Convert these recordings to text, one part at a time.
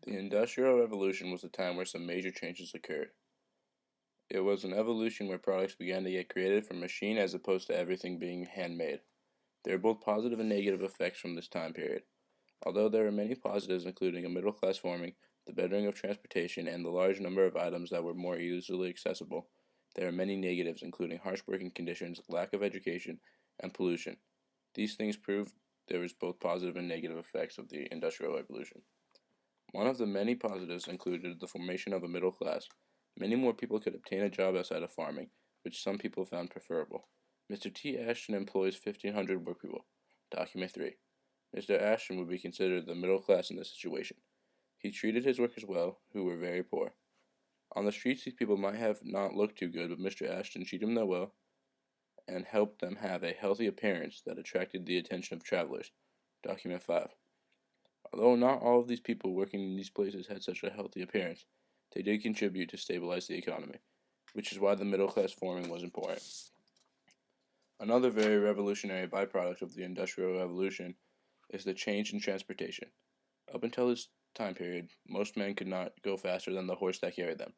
The Industrial Revolution was a time where some major changes occurred. It was an evolution where products began to get created from machine as opposed to everything being handmade. There are both positive and negative effects from this time period. Although there are many positives including a middle class forming, the bettering of transportation, and the large number of items that were more easily accessible, there are many negatives including harsh working conditions, lack of education, and pollution. These things prove there was both positive and negative effects of the Industrial Revolution. One of the many positives included the formation of a middle class. Many more people could obtain a job outside of farming, which some people found preferable. Mr. T. Ashton employs 1,500 workpeople. Document 3. Mr. Ashton would be considered the middle class in this situation. He treated his workers well, who were very poor. On the streets, these people might have not looked too good, but Mr. Ashton treated them well and helped them have a healthy appearance that attracted the attention of travelers. Document 5. Although not all of these people working in these places had such a healthy appearance, they did contribute to stabilize the economy, which is why the middle class forming was important. Another very revolutionary byproduct of the Industrial Revolution is the change in transportation. Up until this time period, most men could not go faster than the horse that carried them.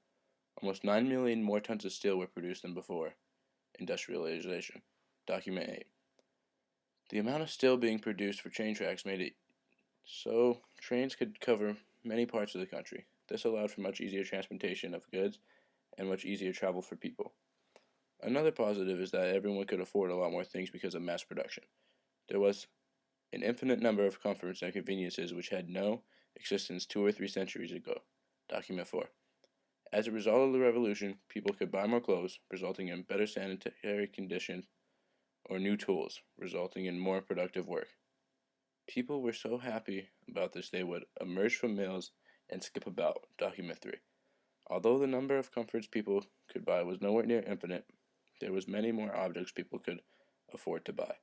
Almost 9 million more tons of steel were produced than before industrialization. Document 8. The amount of steel being produced for train tracks made it so trains could cover many parts of the country. This allowed for much easier transportation of goods and much easier travel for people. Another positive is that everyone could afford a lot more things because of mass production. There was an infinite number of comforts and conveniences which had no existence 2 or 3 centuries ago. Document 4. As a result of the revolution, people could buy more clothes, resulting in better sanitary conditions, or new tools, resulting in more productive work. People were so happy about this they would emerge from mills and skip about. Document 3. Although the number of comforts people could buy was nowhere near infinite, there was many more objects people could afford to buy.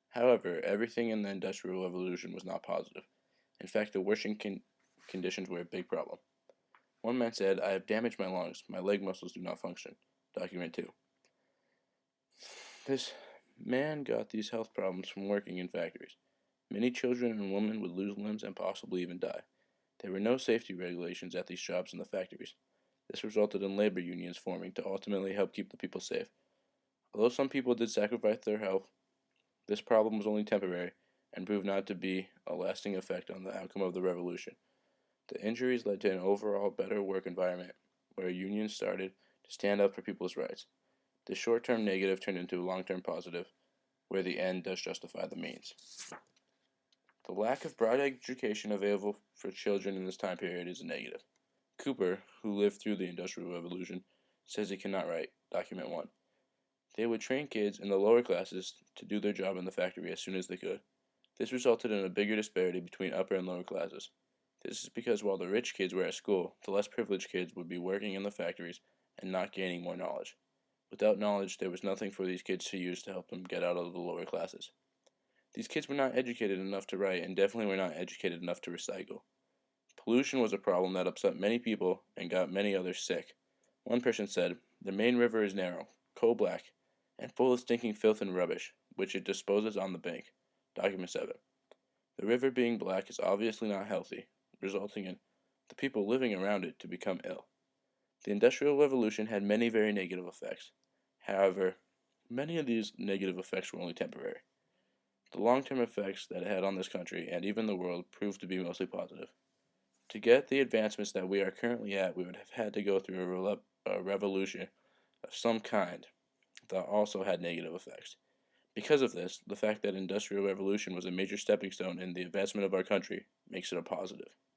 However, everything in the Industrial Revolution was not positive. In fact, the worsening conditions were a big problem. One man said, "I have damaged my lungs. My leg muscles do not function." Document 2. This man got these health problems from working in factories. Many children and women would lose limbs and possibly even die. There were no safety regulations at these jobs in the factories. This resulted in labor unions forming to ultimately help keep the people safe. Although some people did sacrifice their health, this problem was only temporary and proved not to be a lasting effect on the outcome of the revolution. The injuries led to an overall better work environment where unions started to stand up for people's rights. The short-term negative turned into a long-term positive, where the end does justify the means. The lack of broad education available for children in this time period is a negative. Cooper, who lived through the Industrial Revolution, says he cannot write. Document 1. They would train kids in the lower classes to do their job in the factory as soon as they could. This resulted in a bigger disparity between upper and lower classes. This is because while the rich kids were at school, the less privileged kids would be working in the factories and not gaining more knowledge. Without knowledge, there was nothing for these kids to use to help them get out of the lower classes. These kids were not educated enough to write and definitely were not educated enough to recycle. Pollution was a problem that upset many people and got many others sick. One person said, "The main river is narrow, coal-black, and full of stinking filth and rubbish, which it disposes on the bank." Document 7. The river being black is obviously not healthy, resulting in the people living around it to become ill. The Industrial Revolution had many very negative effects. However, many of these negative effects were only temporary. The long-term effects that it had on this country and even the world proved to be mostly positive. To get the advancements that we are currently at, we would have had to go through a revolution of some kind that also had negative effects. Because of this, the fact that Industrial Revolution was a major stepping stone in the advancement of our country makes it a positive.